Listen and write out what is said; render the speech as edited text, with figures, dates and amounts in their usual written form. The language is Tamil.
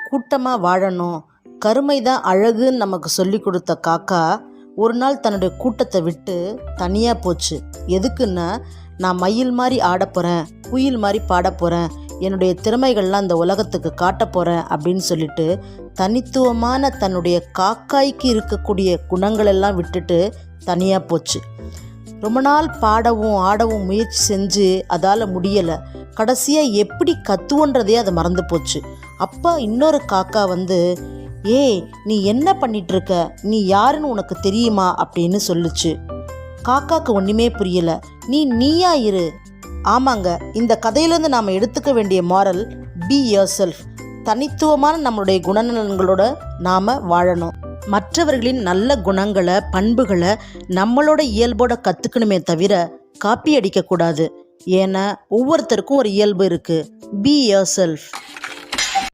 கூட்டமாக வாழணும், கருமை தான் அழகுன்னு நமக்கு சொல்லி கொடுத்த காக்கா ஒரு நாள் தன்னுடைய கூட்டத்தை விட்டு தனியாக போச்சு. எதுக்குன்னா, நான் மயில் மாதிரி ஆட போகிறேன், குயில் மாதிரி பாட போகிறேன், என்னுடைய திறமைகள்லாம் இந்த உலகத்துக்கு காட்ட போகிறேன் அப்படின்னு சொல்லிட்டு தனித்துவமான தன்னுடைய காக்காய்க்கு இருக்கக்கூடிய குணங்களெல்லாம் விட்டுட்டு தனியாக போச்சு. ரொம்ப நாள் பாடவும் ஆடவும் முயற்சி செஞ்சு அதால் முடியலை. கடைசியாக எப்படி கத்துவோன்றதே அதை மறந்து போச்சு. அப்போ இன்னொரு காக்கா வந்து, ஏய் நீ என்ன பண்ணிகிட்ருக்க, நீ யாருன்னு உனக்கு தெரியுமா அப்படின்னு சொல்லுச்சு. காக்காவுக்கு ஒன்றுமே புரியலை. நீயா இரு. ஆமாங்க, இந்த கதையிலேருந்து நாம் எடுத்துக்க வேண்டிய மாரல், பி யோர் செல்ஃப். தனித்துவமான நம்மளுடைய குணநலன்களோட நாம் வாழணும். மற்றவர்களின் நல்ல குணங்களை பண்புகளை நம்மளோட இயல்போட கற்றுக்கணுமே தவிர காப்பி அடிக்கக்கூடாது. ஏன்னா ஒவ்வொருத்தருக்கும் ஒரு இயல்பு இருக்குது. Be your self.